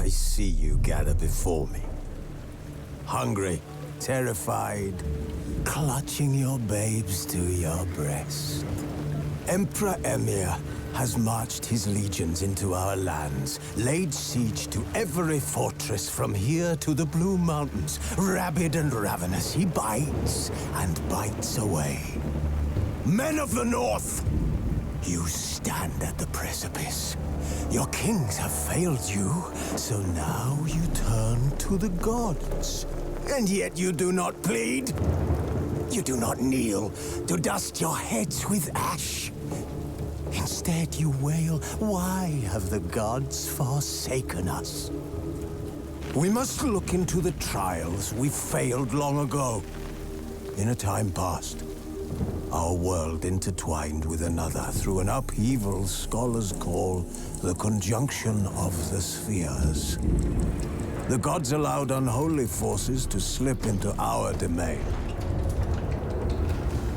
I see you gather before me. Hungry, terrified, clutching your babes to your breast. Emperor Emir has marched his legions into our lands, laid siege to every fortress from here to the Blue Mountains. Rabid and ravenous, he bites and bites away. Men of the North, you stand at the precipice. Your kings have failed you, so now you turn to the gods. And yet you do not plead. You do not kneel to dust your heads with ash. Instead you wail, why have the gods forsaken us? We must look into the trials we failed long ago. In a time past, our world intertwined with another through an upheaval scholars call the conjunction of the spheres. The gods allowed unholy forces to slip into our domain.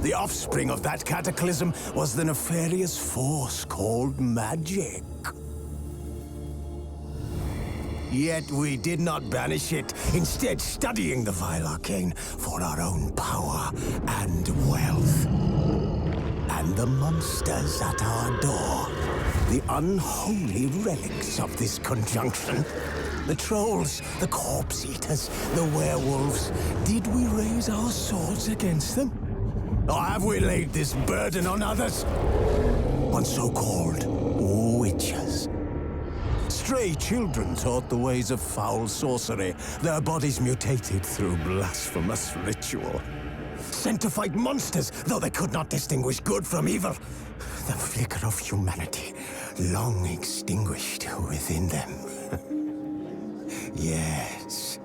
The offspring of that cataclysm was the nefarious force called magic. Yet we did not banish it, instead studying the vile arcane for our own power and wealth. And the monsters at our door, the unholy relics of this conjunction. The trolls, the corpse-eaters, the werewolves. Did we raise our swords against them? Or have we laid this burden on others? On so-called witches. Stray children taught the ways of foul sorcery, their bodies mutated through blasphemous ritual. Sent to fight monsters, though they could not distinguish good from evil. The flicker of humanity, long extinguished within them. Yes,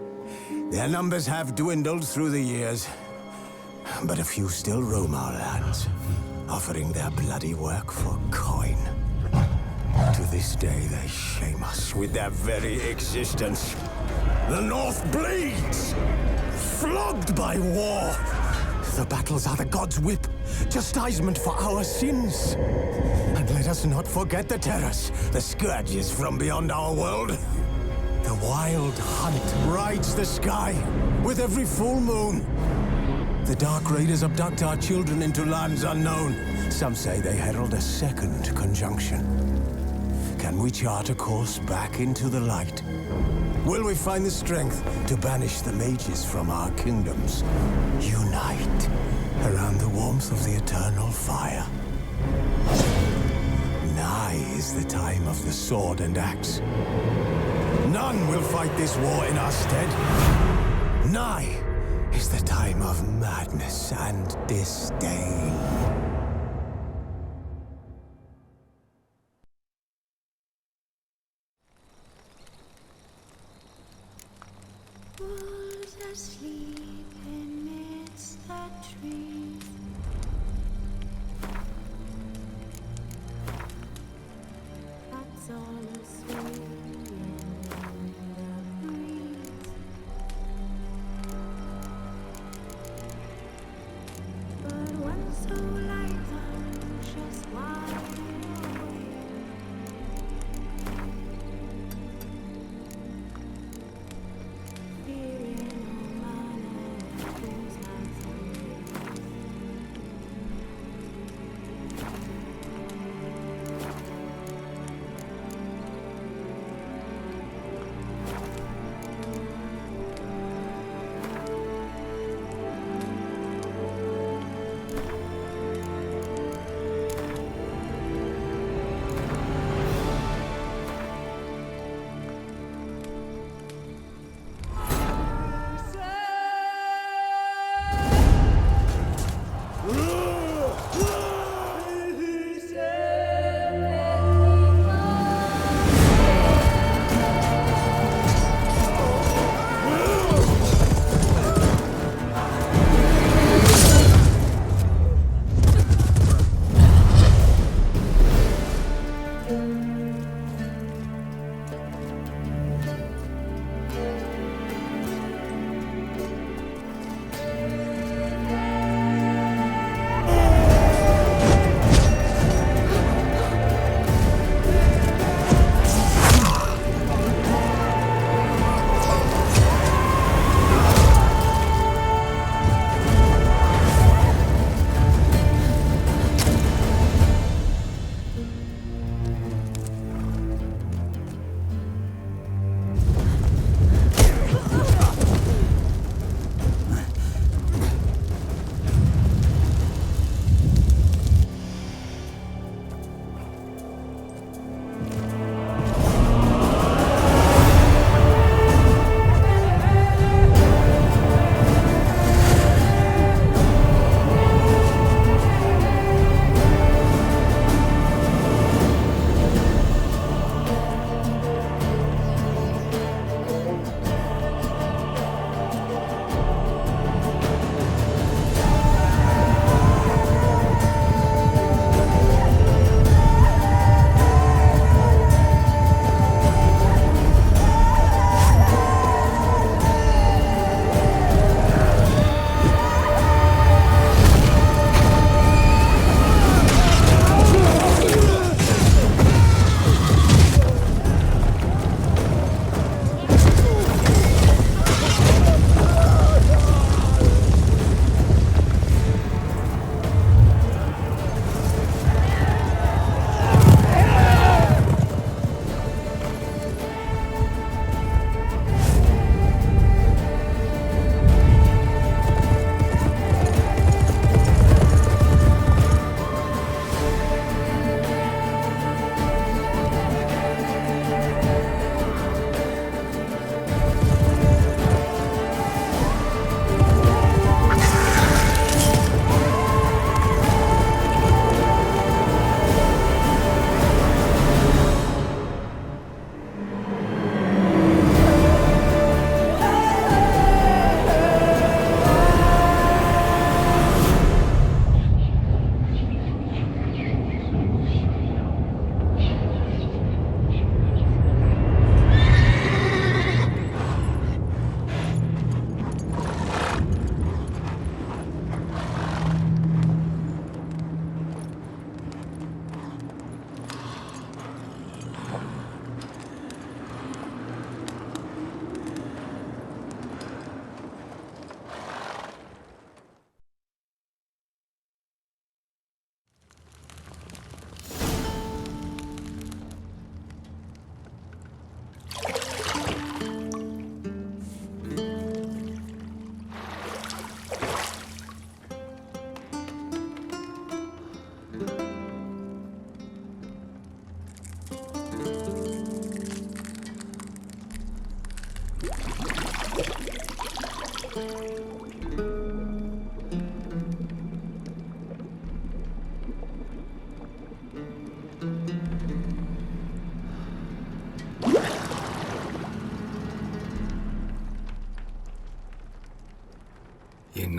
their numbers have dwindled through the years, but a few still roam our lands, offering their bloody work for coin. To this day, they shame us with their very existence. The North bleeds, flogged by war. The battles are the gods' whip, chastisement for our sins. And let us not forget the terrors, the scourges from beyond our world. The wild hunt rides the sky with every full moon. The Dark Raiders abduct our children into lands unknown. Some say they herald a second conjunction. Can we chart a course back into the light? Will we find the strength to banish the mages from our kingdoms? Unite around the warmth of the eternal fire. Nigh is the time of the sword and axe. None will fight this war in our stead. Nigh is the time of madness and disdain. Wolves asleep amidst the trees. That's all asleep in the breeze. But one so light, anxious, wide awake. Fearing no man whose hands are raised.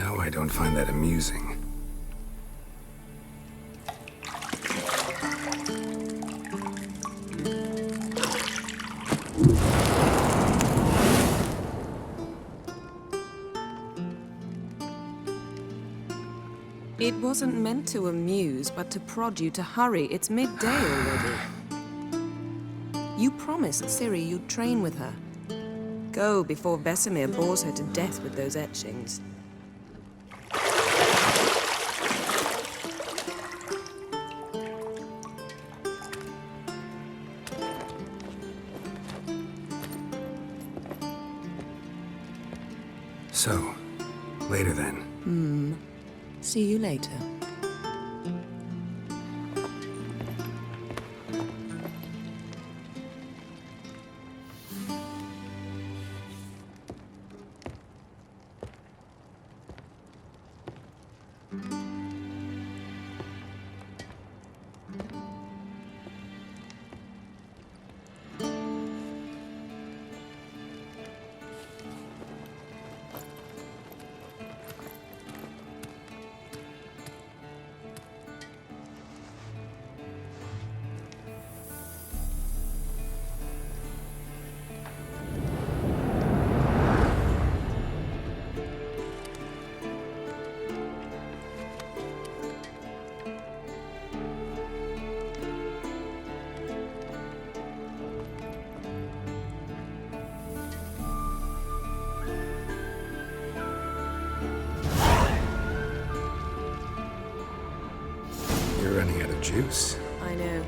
No, I don't find that amusing. It wasn't meant to amuse, but to prod you to hurry. It's midday already. You promised Ciri you'd train with her. Go before Vesemir bores her to death with those etchings. So, later then. See you later. You're running out of juice. I know.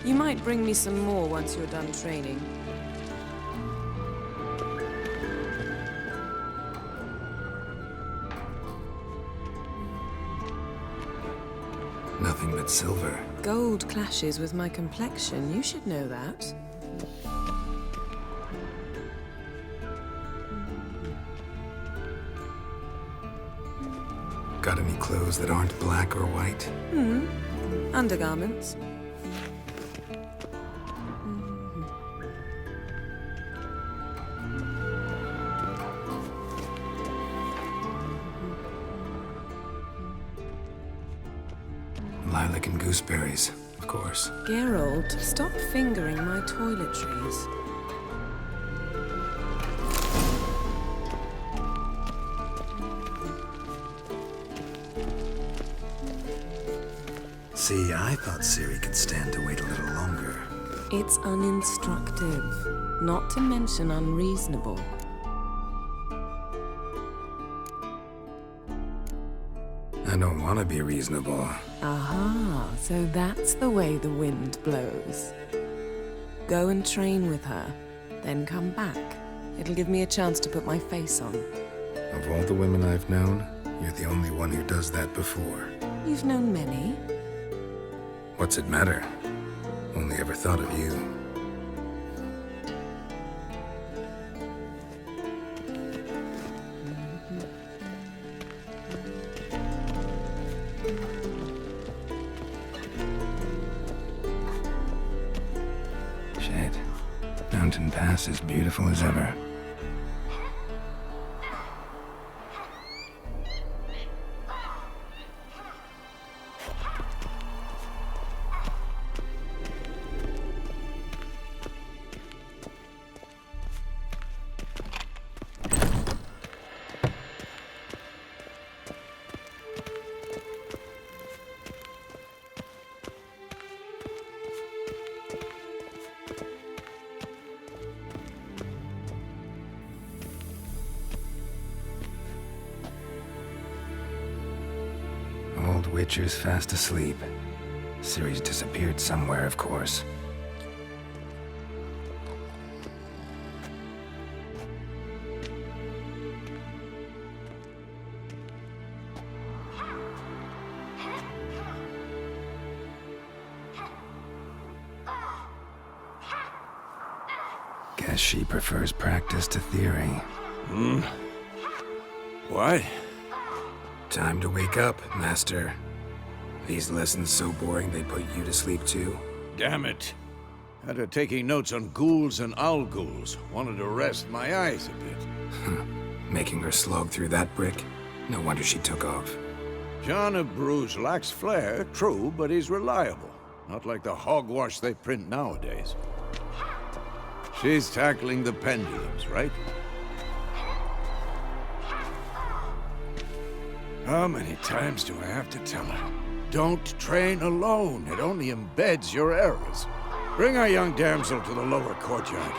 You might bring me some more once you're done training. Nothing but silver. Gold clashes with my complexion. You should know that. Got any clothes that aren't black or white? Undergarments. Lilac and gooseberries, of course. Geralt, stop fingering my toiletries. See, I thought Ciri could stand to wait a little longer. It's uninstructive, not to mention unreasonable. I don't want to be reasonable. Aha, so that's the way the wind blows. Go and train with her, then come back. It'll give me a chance to put my face on. Of all the women I've known, you're the only one who does that before. You've known many. What's it matter? Only ever thought of you. Shit. Mountain Pass is beautiful as ever. Old Witcher's fast asleep. Ciri's disappeared somewhere, of course. Guess she prefers practice to theory. What? Time to wake up, Master. These lessons so boring they'd put you to sleep too. Damn it. After taking notes on ghouls and owl ghouls, wanted to rest my eyes a bit. Making her slog through that brick? No wonder she took off. John of Bruges lacks flair, true, but he's reliable. Not like the hogwash they print nowadays. She's tackling the pendulums, right? How many times do I have to tell her? Don't train alone. It only embeds your errors. Bring our young damsel to the lower courtyard.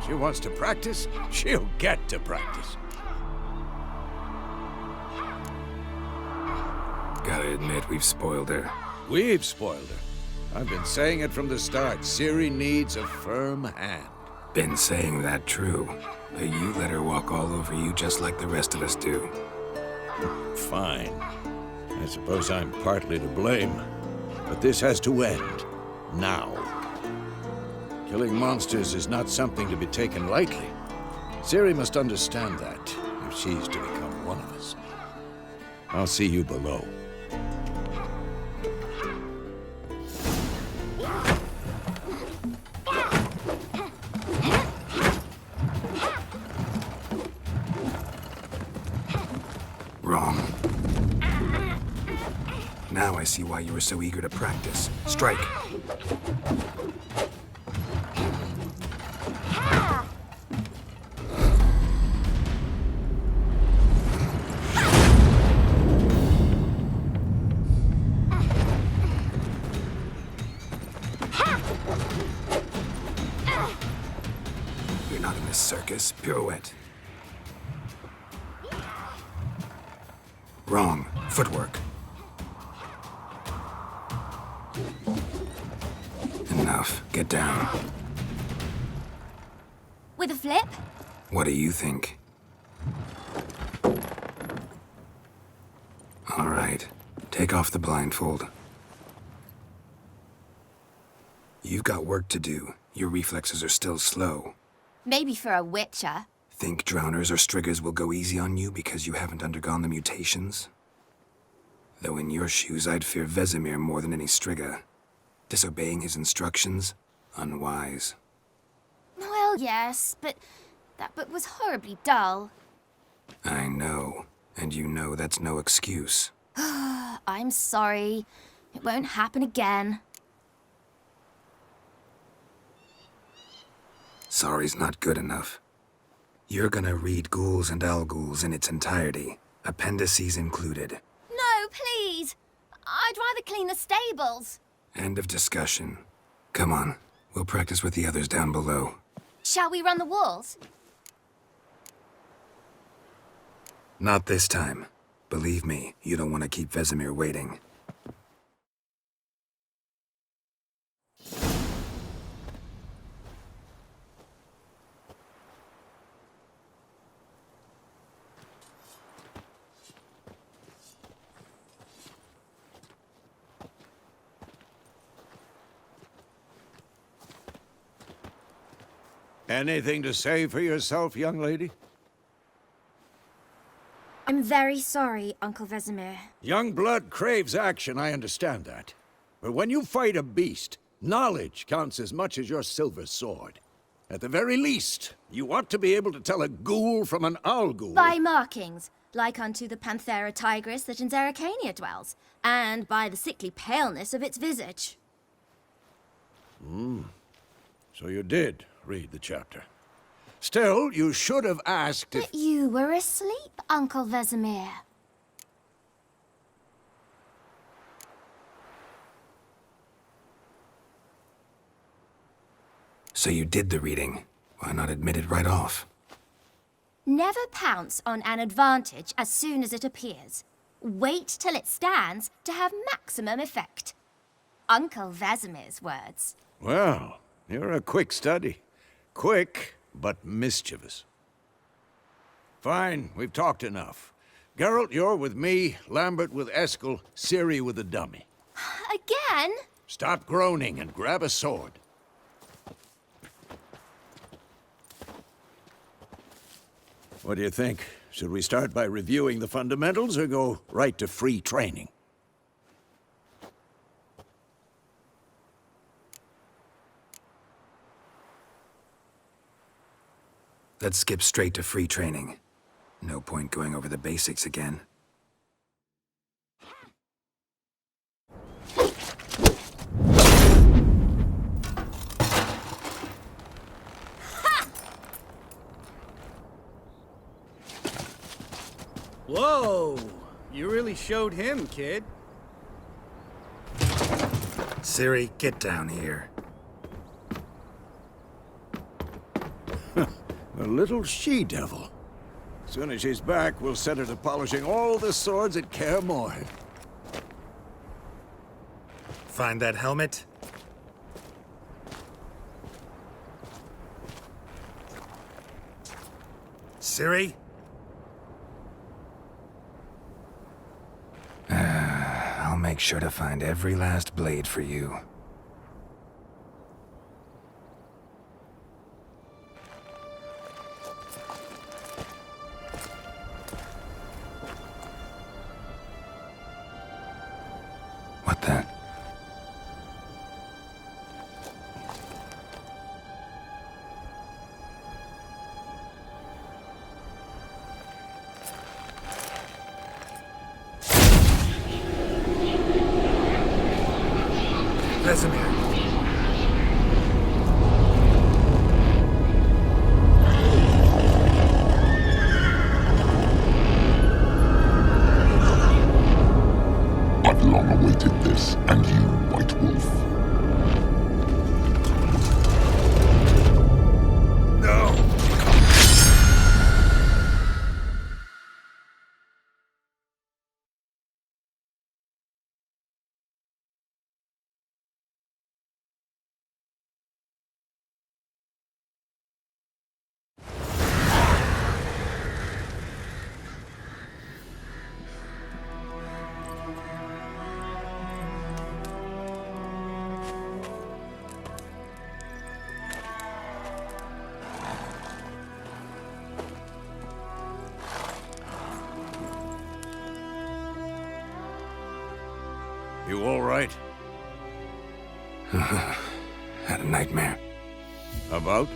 She wants to practice, she'll get to practice. Gotta admit, we've spoiled her. We've spoiled her. I've been saying it from the start. Ciri needs a firm hand. Been saying that true. But you let her walk all over you just like the rest of us do. Fine. I suppose I'm partly to blame. But this has to end. Now. Killing monsters is not something to be taken lightly. Ciri must understand that, if she's to become one of us. I'll see you below. Wrong. Now I see why you were so eager to practice. Strike. You're not in this circus. Pirouette. Wrong. Footwork. Enough. Get down. With a flip? What do you think? All right. Take off the blindfold. You've got work to do. Your reflexes are still slow. Maybe for a witcher. Think drowners or striggers will go easy on you because you haven't undergone the mutations? Though in your shoes, I'd fear Vesemir more than any strigger. Disobeying his instructions? Unwise. Well, yes, but that book was horribly dull. I know. And you know that's no excuse. I'm sorry. It won't happen again. Sorry's not good enough. You're gonna read Ghouls and Alghouls in its entirety, appendices included. No, please! I'd rather clean the stables. End of discussion. Come on, we'll practice with the others down below. Shall we run the walls? Not this time. Believe me, you don't want to keep Vesemir waiting. Anything to say for yourself, young lady? I'm very sorry, Uncle Vesemir. Young blood craves action, I understand that. But when you fight a beast, knowledge counts as much as your silver sword. At the very least, you ought to be able to tell a ghoul from an Alghoul. By markings, like unto the Panthera tigris that in Zerrikania dwells, and by the sickly paleness of its visage. So you did read the chapter. Still, you should have asked if... But you were asleep, Uncle Vesemir. So you did the reading. Why not admit it right off? Never pounce on an advantage as soon as it appears. Wait till it stands to have maximum effect. Uncle Vesemir's words. Well, you're a quick study. Quick, but mischievous. Fine, we've talked enough. Geralt, you're with me, Lambert with Eskel, Ciri with the dummy. Again? Stop groaning and grab a sword. What do you think? Should we start by reviewing the fundamentals or go right to free training? Let's skip straight to free training. No point going over the basics again. Whoa! You really showed him, kid. Ciri, get down here. A little she-devil. Soon as she's back, we'll set her to polishing all the swords at Kaer Morhen. Find that helmet? Ciri? I'll make sure to find every last blade for you. What the? Vesemir. I've long awaited this, and you, White Wolf. No! You all right? Had a nightmare. About?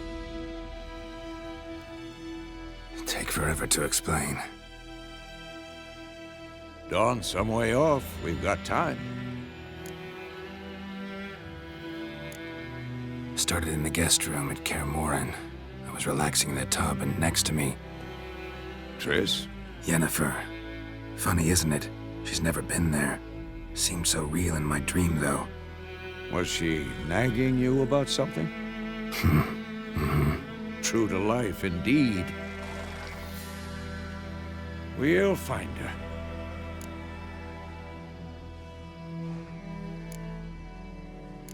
Take forever to explain. Dawn's some way off. We've got time. Started in the guest room at Kaer Morhen. I was relaxing in the tub, and next to me, Triss? Yennefer. Funny, isn't it? She's never been there. Seemed so real in my dream, though. Was she nagging you about something? True to life, indeed. We'll find her.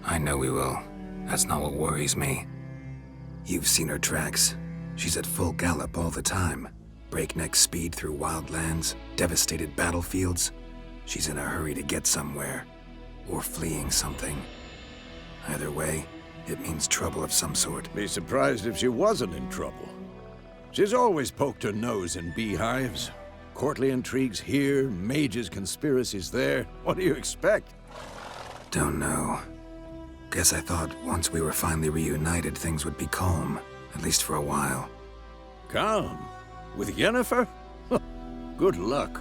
I know we will. That's not what worries me. You've seen her tracks. She's at full gallop all the time. Breakneck speed through wildlands, devastated battlefields. She's in a hurry to get somewhere. Or fleeing something. Either way, it means trouble of some sort. Be surprised if she wasn't in trouble. She's always poked her nose in beehives. Courtly intrigues here, mages' conspiracies there. What do you expect? Don't know. Guess I thought once we were finally reunited, things would be calm. At least for a while. Calm? With Yennefer? Good luck.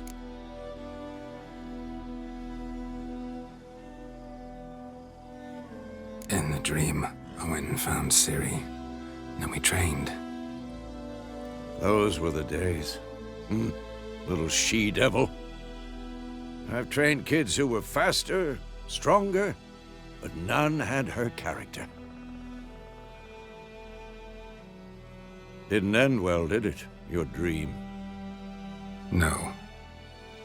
In the dream, I went and found Ciri. Then we trained. Those were the days. Little she-devil. I've trained kids who were faster, stronger, but none had her character. Didn't end well, did it? Your dream? No.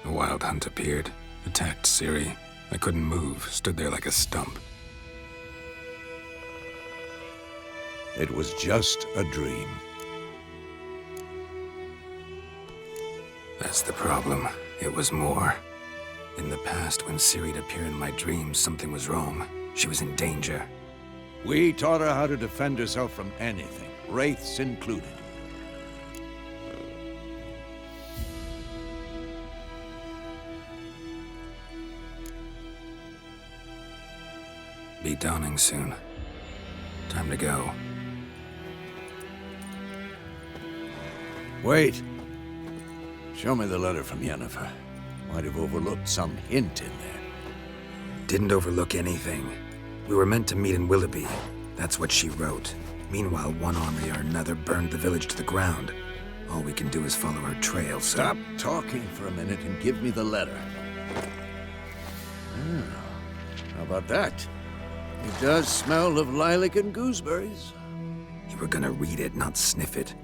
A wild hunt appeared, attacked Ciri. I couldn't move, stood there like a stump. It was just a dream. That's the problem. It was more. In the past, when Ciri'd appear in my dreams, something was wrong. She was in danger. We taught her how to defend herself from anything, wraiths included. Be dawning soon. Time to go. Wait. Show me the letter from Yennefer. Might have overlooked some hint in there. Didn't overlook anything. We were meant to meet in Willoughby. That's what she wrote. Meanwhile, one army or another burned the village to the ground. All we can do is follow her trail, so... Stop talking for a minute and give me the letter. How about that? It does smell of lilac and gooseberries. You were gonna read it, not sniff it.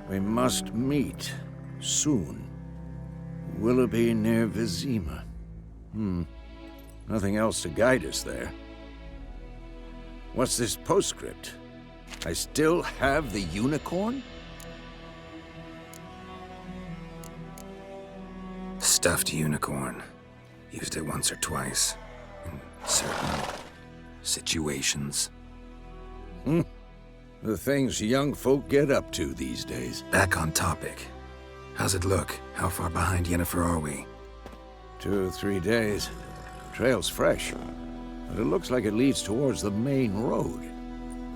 We must meet soon. Willoughby near Vizima. Nothing else to guide us there. What's this postscript? I still have the unicorn? Stuffed unicorn. Used it once or twice. In certain situations. The things young folk get up to these days. Back on topic. How's it look? How far behind Yennefer are we? 2 or 3 days. Trail's fresh, but it looks like it leads towards the main road.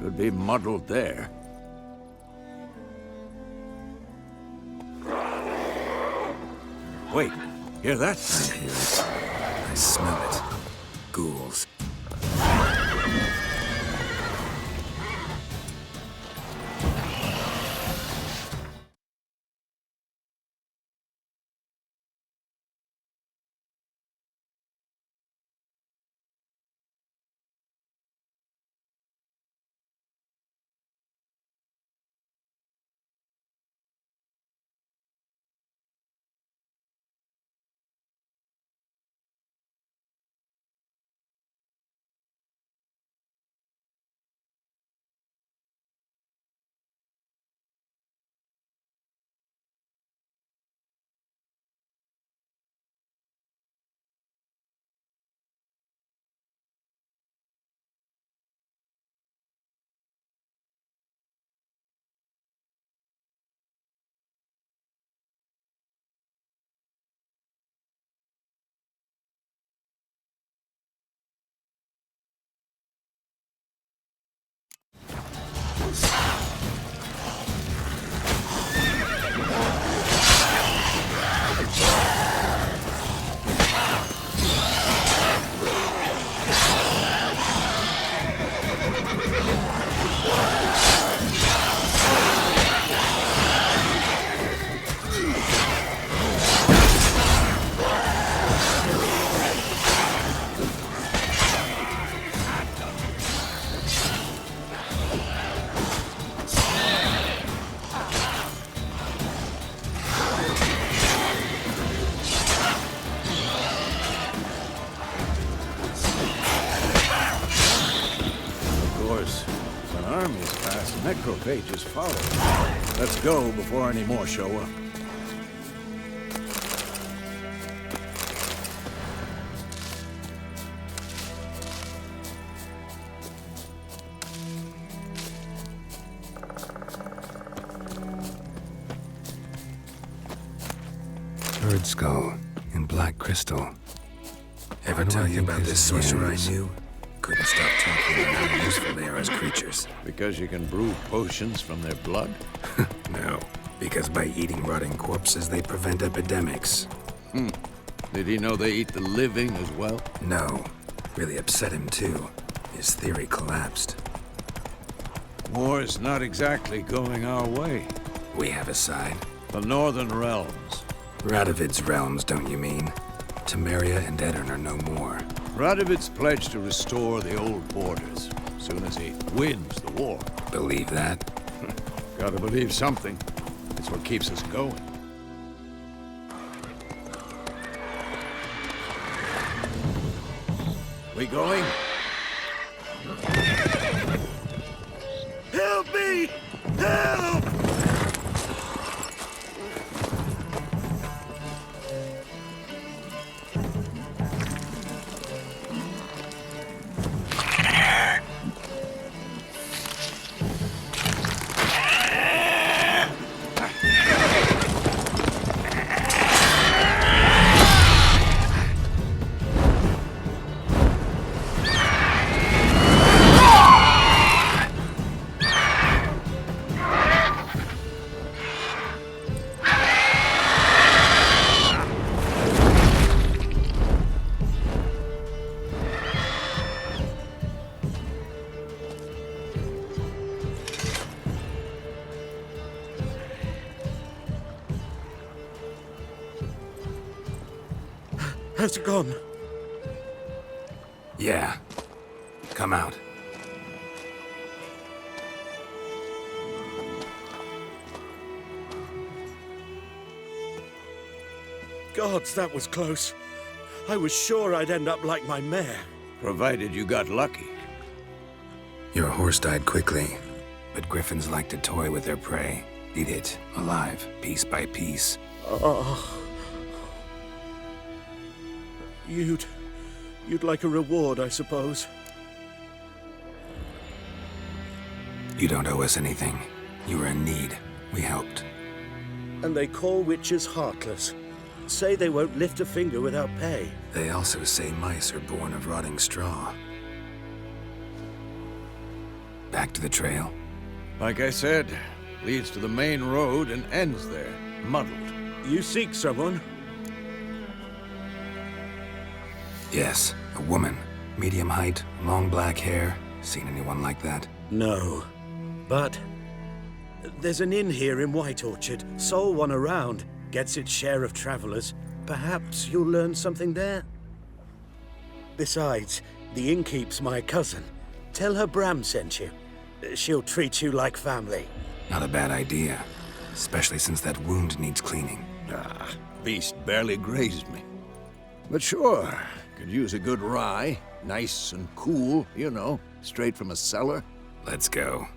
Could be muddled there. Wait, hear that? I hear it. I smell it. Ghouls. Necrophages follow. Let's go before any more show up. Bird skull and black crystal. Ever tell you about this sorcerer I knew? Couldn't stop talking about how useful they are as creatures. Because you can brew potions from their blood? No, because by eating rotting corpses, they prevent epidemics. Did he know they eat the living as well? No. Really upset him, too. His theory collapsed. War's not exactly going our way. We have a side. The Northern Realms. Radovid's realms, don't you mean? Temeria and Edirn are no more. Radovid's pledged to restore the old borders as soon as he wins the war. Believe that? Gotta believe something. It's what keeps us going. We going? Help me! Help! Has it gone? Yeah. Come out. Gods, that was close. I was sure I'd end up like my mare. Provided you got lucky. Your horse died quickly, but griffins like to toy with their prey. Eat it, alive, piece by piece. Oh. You'd like a reward, I suppose. You don't owe us anything. You were in need. We helped. And they call witches heartless. Say they won't lift a finger without pay. They also say mice are born of rotting straw. Back to the trail. Like I said, leads to the main road and ends there, muddled. You seek someone? Yes, a woman. Medium height, long black hair. Seen anyone like that? No. But there's an inn here in White Orchard. Sole one around. Gets its share of travelers. Perhaps you'll learn something there? Besides, the innkeep's my cousin. Tell her Bram sent you. She'll treat you like family. Not a bad idea. Especially since that wound needs cleaning. Ah, beast barely grazed me. But sure, could use a good rye. Nice and cool, you know, straight from a cellar. Let's go.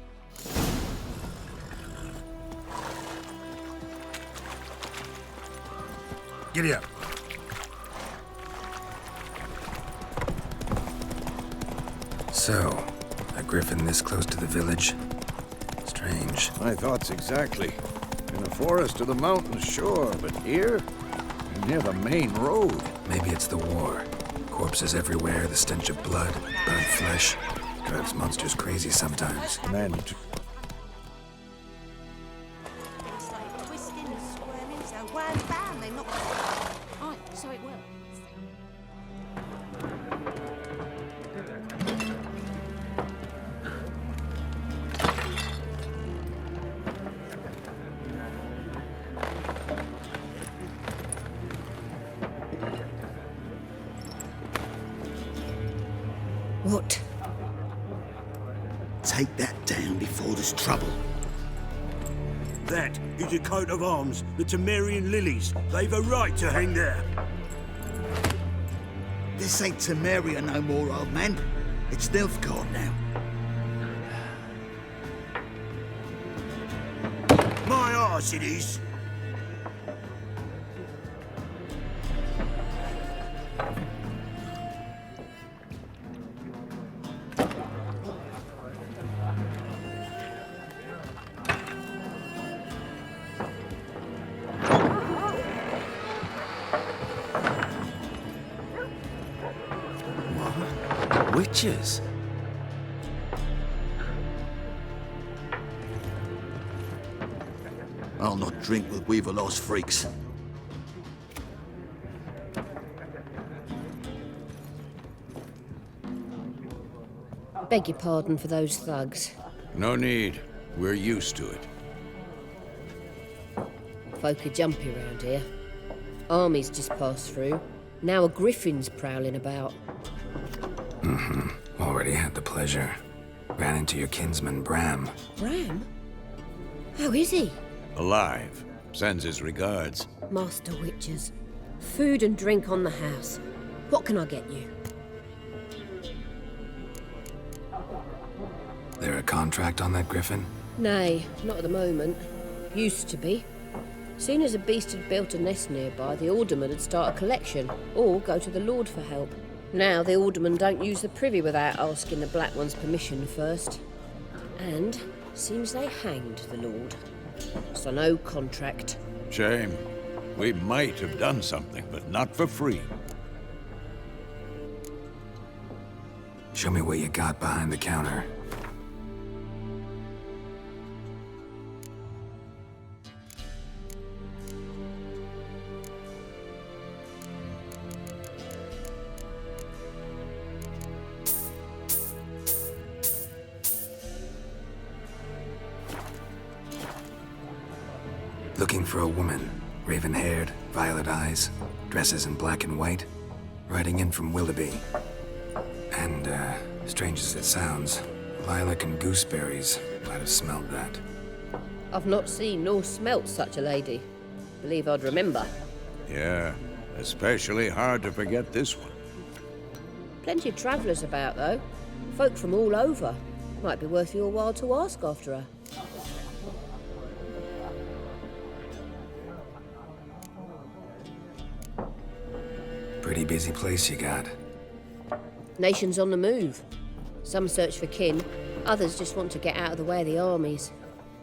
Giddy up. So, a griffin this close to the village? Strange. My thoughts exactly. In the forest or the mountains, sure, but here? Near the main road. Maybe it's the war. Corpses everywhere, the stench of blood, burnt flesh. Drives monsters crazy sometimes. Men. It's like twisting and squirming, so wham bam, they knock. Aye, so it will. What? Take that down before there's trouble. That is a coat of arms, the Temerian lilies. They've a right to hang there. This ain't Temeria no more, old man. It's Nilfgaard now. My arse it is. Witches? I'll not drink with Weaverlost freaks. Beg your pardon for those thugs. No need. We're used to it. Folk are jumpy around here. Armies just passed through. Now a griffin's prowling about. Already had the pleasure. Ran into your kinsman, Bram. Bram? How is he? Alive. Sends his regards. Master Witches. Food and drink on the house. What can I get you? There a contract on that griffin? Nay, not at the moment. Used to be. Soon as a beast had built a nest nearby, the alderman would start a collection, or go to the Lord for help. Now the aldermen don't use the privy without asking the Black One's permission first. And seems they hanged the Lord. So no contract. Shame. We might have done something, but not for free. Show me what you got behind the counter. Looking for a woman. Raven-haired, violet eyes, dresses in black and white. riding in from Willoughby. And, strange as it sounds, lilac and gooseberries might have smelled that. I've not seen nor smelt such a lady. Believe I'd remember. Yeah, especially hard to forget this one. Plenty of travellers about, though. Folk from all over. Might be worth your while to ask after her. Pretty busy place you got. Nations on the move. Some search for kin, others just want to get out of the way of the armies.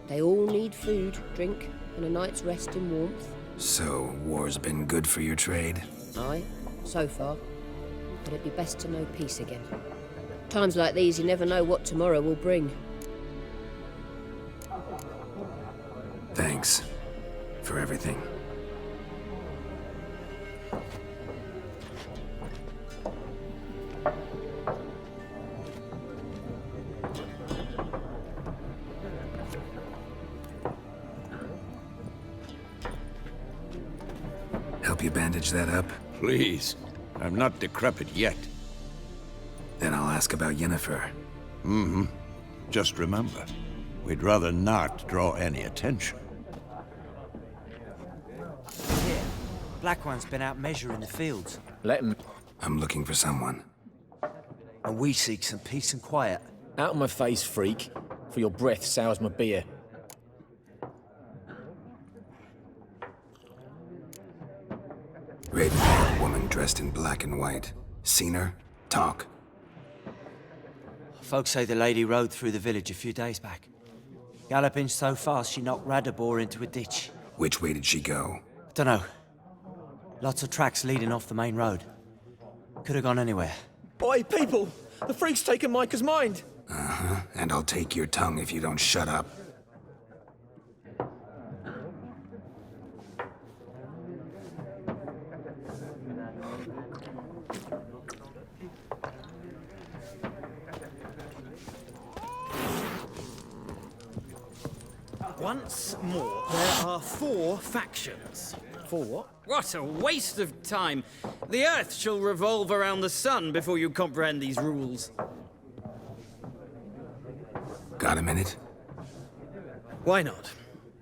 They all need food, drink, and a night's rest in warmth. So, war's been good for your trade? Aye, so far. But it'd be best to know peace again. Times like these, you never know what tomorrow will bring. Thanks for everything. Help you bandage that up? Please. I'm not decrepit yet. Then I'll ask about Yennefer. Mm-hmm. Just remember, we'd rather not draw any attention. Here, Black One's been out measuring the fields. Let him. I'm looking for someone. And we seek some peace and quiet. Out of my face, freak. For your breath sours my beer. Raven-haired woman dressed in black and white. Seen her? Talk. Folks say the lady rode through the village a few days back. Galloping so fast she knocked Radabor into a ditch. Which way did she go? Dunno. Lots of tracks leading off the main road. Could have gone anywhere. Oi, people! The freak's taken Micah's mind! Uh-huh. And I'll take your tongue if you don't shut up. Once more, there are 4 factions. 4 what? What a waste of time! The Earth shall revolve around the sun before you comprehend these rules. Got a minute? Why not?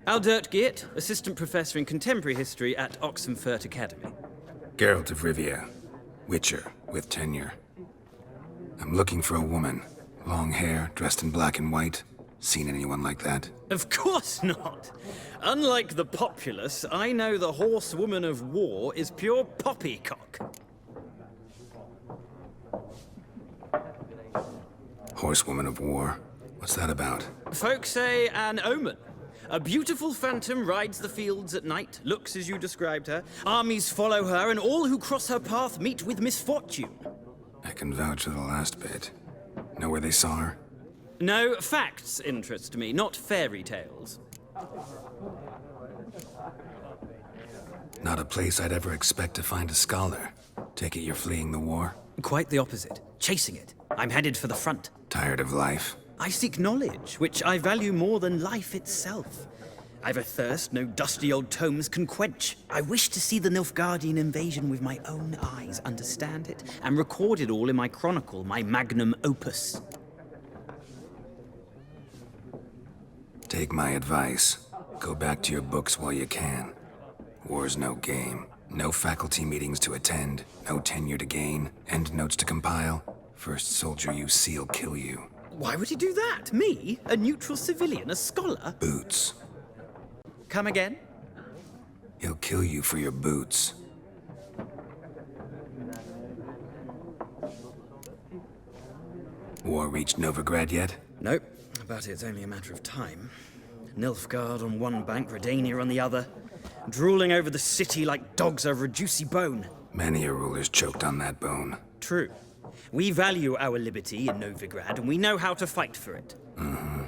Aldert Geert, Assistant Professor in Contemporary History at Oxenfurt Academy. Geralt of Rivia. Witcher, with tenure. I'm looking for a woman. Long hair, dressed in black and white. Seen anyone like that? Of course not! Unlike the populace, I know the horsewoman of war is pure poppycock. Horsewoman of war? What's that about? Folk say an omen. A beautiful phantom rides the fields at night, looks as you described her. Armies follow her, and all who cross her path meet with misfortune. I can vouch for the last bit. Know where they saw her? No, facts interest me, not fairy tales. Not a place I'd ever expect to find a scholar. Take it you're fleeing the war? Quite the opposite. Chasing it. I'm headed for the front. Tired of life? I seek knowledge, which I value more than life itself. I've a thirst no dusty old tomes can quench. I wish to see the Nilfgaardian invasion with my own eyes, understand it, and record it all in my chronicle, my magnum opus. Take my advice. Go back to your books while you can. War's no game. No faculty meetings to attend, no tenure to gain, endnotes to compile. First soldier you see'll kill you. Why would he do that? Me? A neutral civilian? A scholar? Boots. Come again? He'll kill you for your boots. War reached Novigrad yet? Nope, but it's only a matter of time. Nilfgaard on one bank, Redania on the other. Drooling over the city like dogs over a juicy bone. Many a ruler's choked on that bone. True. We value our liberty in Novigrad, and we know how to fight for it. Mm-hmm.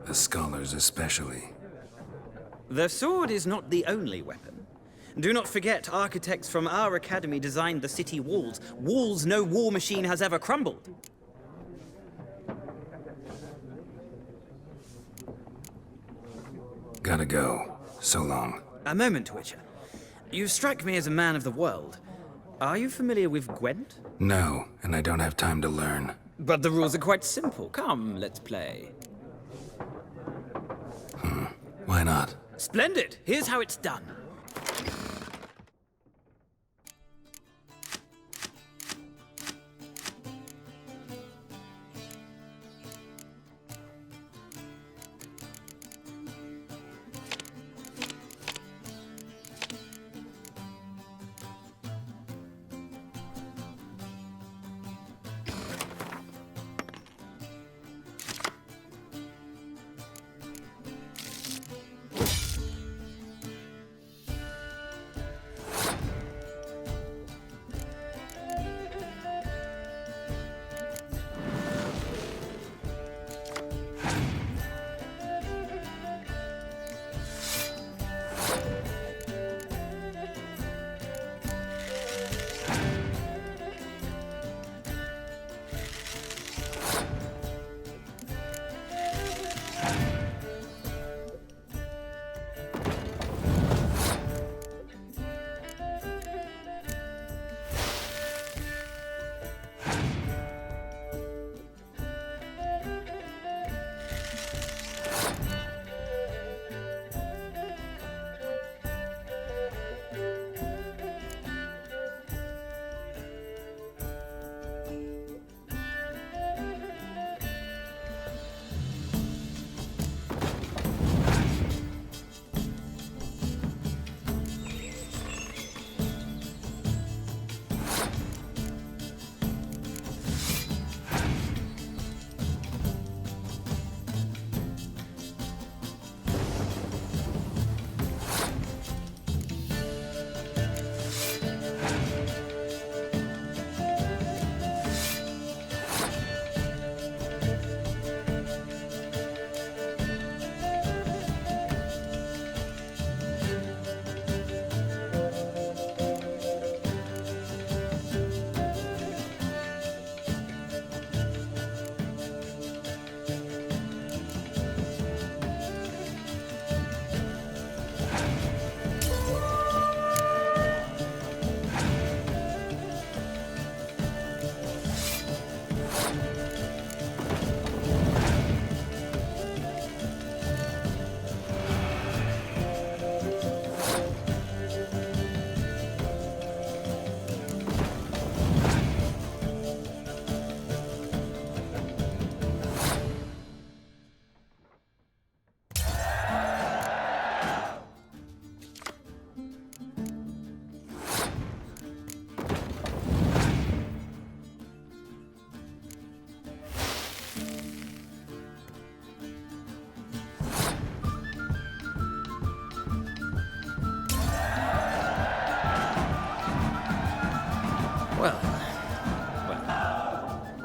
The scholars especially. The sword is not the only weapon. Do not forget, architects from our academy designed the city walls. Walls no war machine has ever crumbled. Gotta go. So long. A moment, Witcher. You strike me as a man of the world. Are you familiar with Gwent? No, and I don't have time to learn. But the rules are quite simple. Come, let's play. Why not? Splendid! Here's how it's done.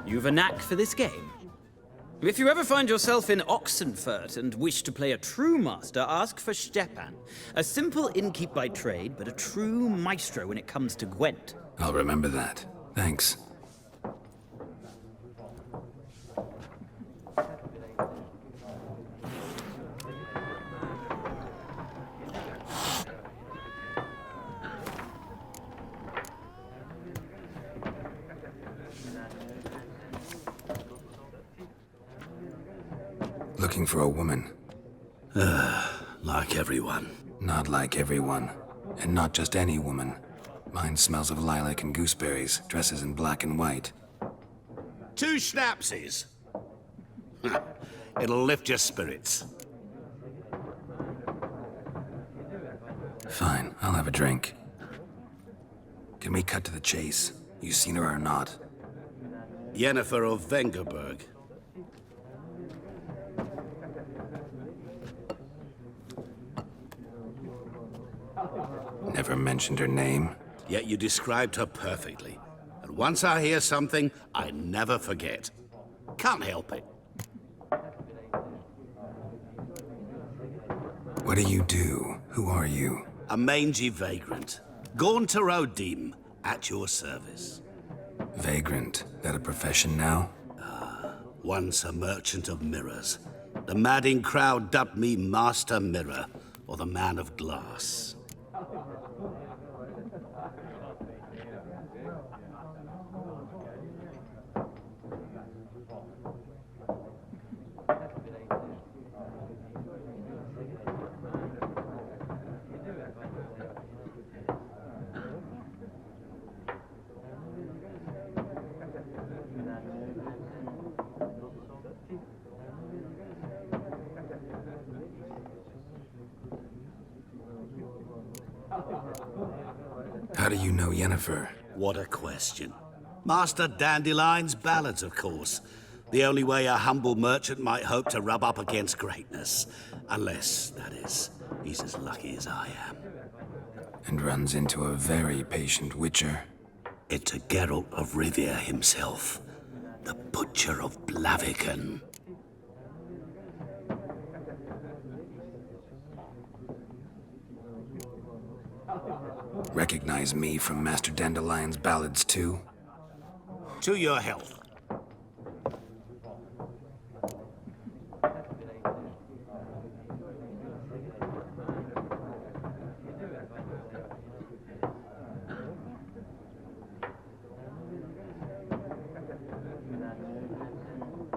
You've a knack for this game. If you ever find yourself in Oxenfurt and wish to play a true master, ask for Stepan. A simple innkeep by trade, but a true maestro when it comes to Gwent. I'll remember that. Thanks. Looking for a woman. Like everyone. Not like everyone. And not just any woman. Mine smells of lilac and gooseberries, dresses in black and white. 2 schnapsies. It'll lift your spirits. Fine, I'll have a drink. Can we cut to the chase? You seen her or not? Yennefer of Vengerberg. Never mentioned her name. Yet you described her perfectly. And once I hear something, I never forget. Can't help it. What do you do? Who are you? A mangy vagrant. Gaunter Odim, at your service. Vagrant? That a profession now? Once a merchant of mirrors. The madding crowd dubbed me Master Mirror, or the Man of Glass. How do you know Yennefer? What a question. Master Dandelion's ballads, of course. The only way a humble merchant might hope to rub up against greatness. Unless, that is, he's as lucky as I am. And runs into a very patient witcher. It's a Geralt of Rivia himself. The Butcher of Blaviken. Recognize me from Master Dandelion's ballads, too? To your health.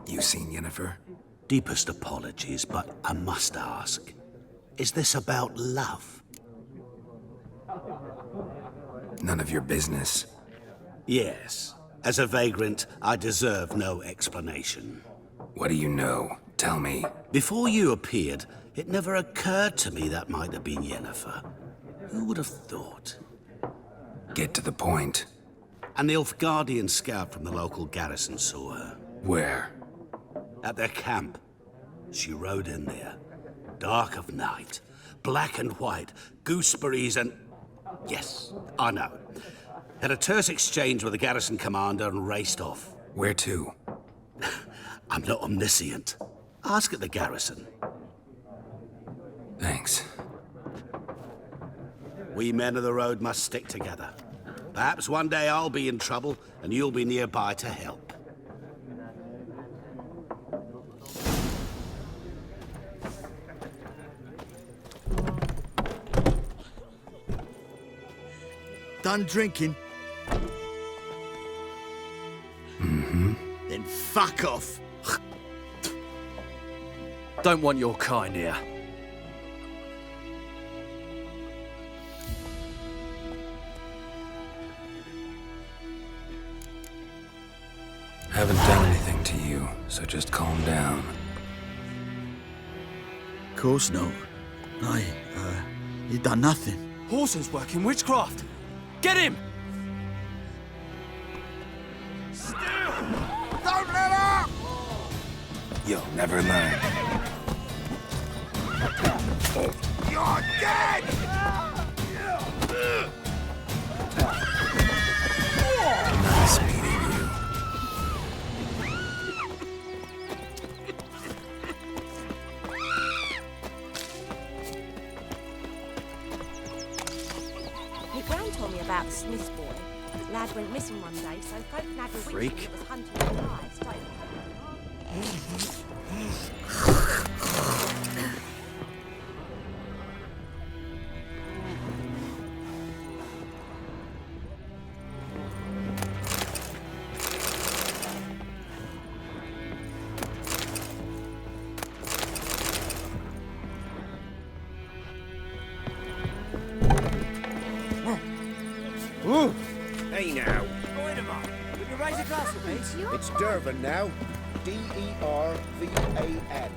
You seen Yennefer? Deepest apologies, but I must ask. Is this about love? None of your business. Yes. As a vagrant, I deserve no explanation. What do you know? Tell me. Before you appeared, it never occurred to me that might have been Yennefer. Who would have thought? Get to the point. An Nilfgaardian scout from the local garrison saw her. Where? At their camp. She rode in there. Dark of night. Black and white. Gooseberries and... Yes, I know. Had a terse exchange with the garrison commander and raced off. Where to? I'm not omniscient. Ask at the garrison. Thanks. We men of the road must stick together. Perhaps one day I'll be in trouble and you'll be nearby to help. Done drinking? Mm-hmm. Then fuck off. Don't want your kind here. Haven't done anything to you, so just calm down. Course no. You done nothing. Horson's working witchcraft. Get him! Still! Don't let up! You'll never learn. You're dead! Nice meeting you. Your Gran told me about the Smith's boy. Lad went missing one day, so folk had a Freak. witch that was hunting him alive. Started Hey now. Wait a minute. Would you raise a glass, please? It's Dervan now. D-E-R-V-A-N.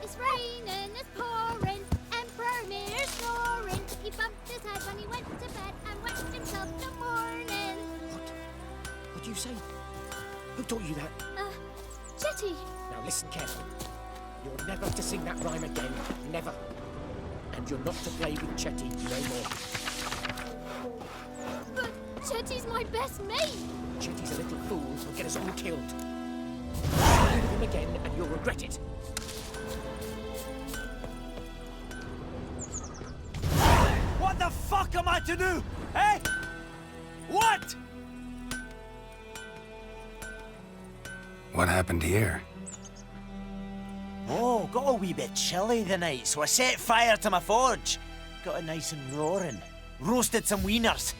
It's raining, it's pouring, Emperor Mirror snoring. He bumped his head when he went to bed and whacked himself till morning. What'd you say? Who taught you that? Jetty. Now listen carefully. You're never to sing that rhyme again. Never. And you're not to play with Chetty no more. But Jetty's my best mate. Chetty's a little fool who'll get us all killed. Play with him again and you'll regret it. What the fuck am I to do? Eh? What? What happened here? Oh, got a wee bit chilly the night, so I set fire to my forge. Got it nice and roaring. Roasted some wieners.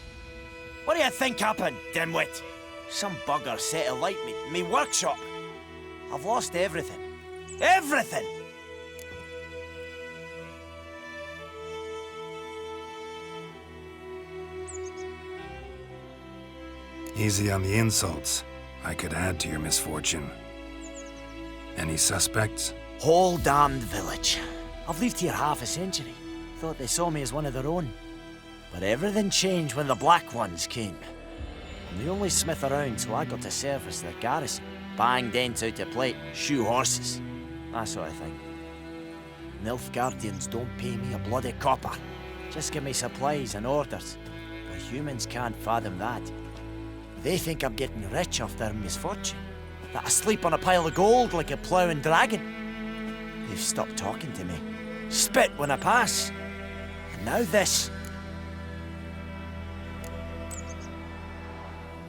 What do you think happened, dimwit? Some bugger set alight me workshop. I've lost everything. Everything! Easy on the insults. I could add to your misfortune. Any suspects? Whole damned village. I've lived here half a century. Thought they saw me as one of their own. But everything changed when the Black Ones came. I'm the only smith around, so I got to service their garrison. Bang dents out to plate, shoe horses. That sort of thing. Nilfgaardians don't pay me a bloody copper. Just give me supplies and orders. But humans can't fathom that. They think I'm getting rich off their misfortune. That I sleep on a pile of gold like a ploughing dragon. They've stopped talking to me. Spit when I pass. And now this.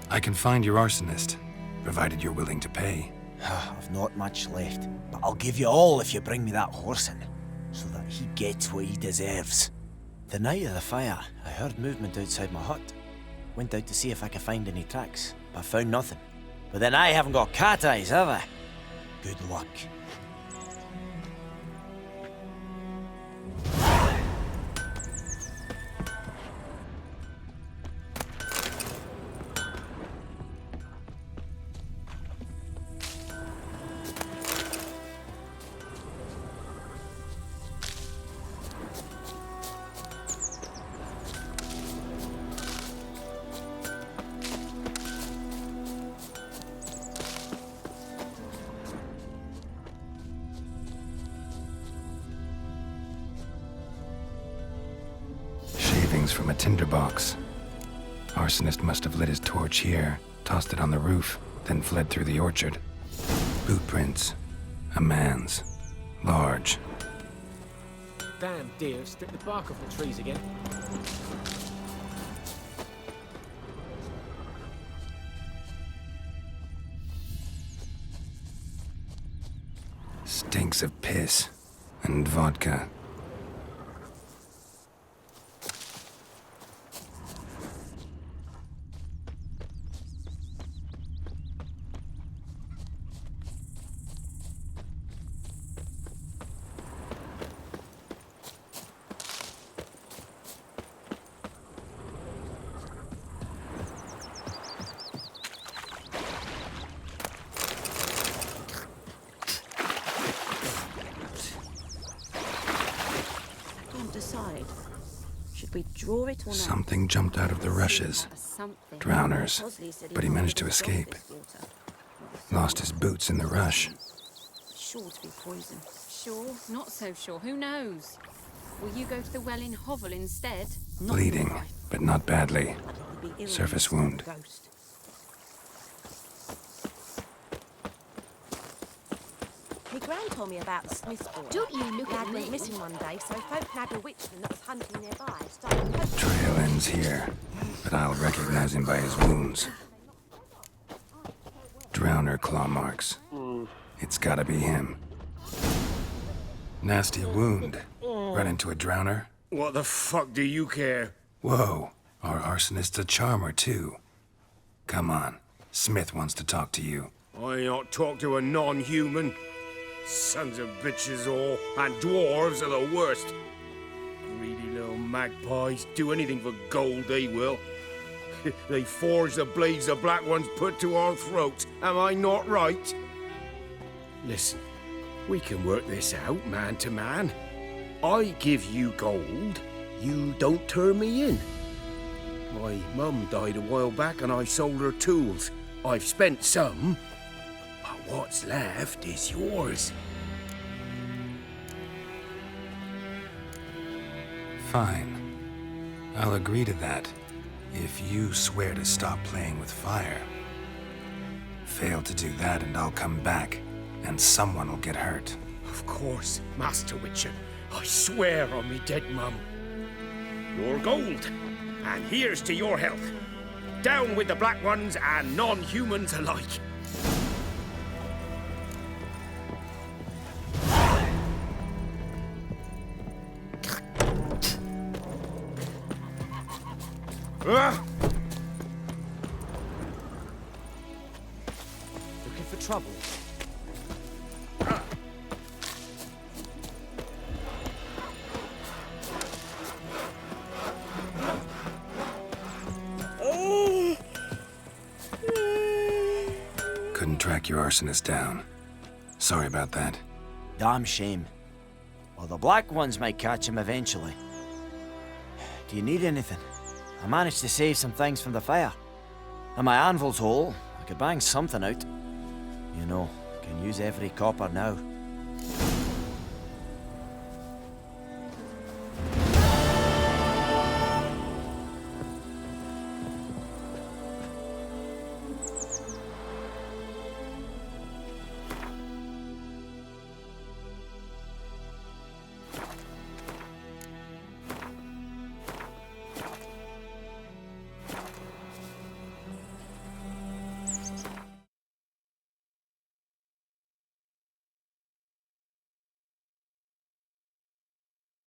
I can find your arsonist, provided you're willing to pay. I've not much left, but I'll give you all if you bring me that horseman, so that he gets what he deserves. The night of the fire, I heard movement outside my hut. Went out to see if I could find any tracks, but I found nothing. But then I haven't got cat eyes, have I? Good luck. From a tinderbox. Arsonist must have lit his torch here, tossed it on the roof, then fled through the orchard. Boot prints. A man's. Large. Damn deer, stripped the bark off the trees again. Stinks of piss. And vodka. Decide. Should we draw it or not? Something jumped out of the rushes. Drowners. But he managed to escape. Lost his boots in the rush. Sure to be poison. Sure, not so sure. Who knows? Will you go to the well in Hovel instead? Bleeding, but not badly. Surface wound. My gran told me about the Smith's boy. Don't you look at Lad me. went missing one day, so folk nabbed a witchman that was hunting nearby. Started poaching. Trail ends here, but I'll recognize him by his wounds. Drowner claw marks. It's gotta be him. Nasty wound. Run into a drowner? What the fuck do you care? Whoa, our arsonist's a charmer too. Come on, Smith wants to talk to you. I ain't not talk to a non-human. Sons of bitches all, and dwarves are the worst. Greedy little magpies, do anything for gold, they will. They forge the blades the Black Ones put to our throats, am I not right? Listen, we can work this out, man to man. I give you gold, you don't turn me in. My mum died a while back and I sold her tools. I've spent some, but what's left is yours. Fine. I'll agree to that, if you swear to stop playing with fire. Fail to do that and I'll come back, and someone will get hurt. Of course, Master Witcher. I swear on me dead mum. Your gold, and here's to your health. Down with the Black Ones and non-humans alike. Looking for trouble? Couldn't track your arsonist down. Sorry about that. Damn shame. Well, the Black Ones might catch him eventually. Do you need anything? I managed to save some things from the fire. And my anvil's whole. I could bang something out. You know, can use every copper now.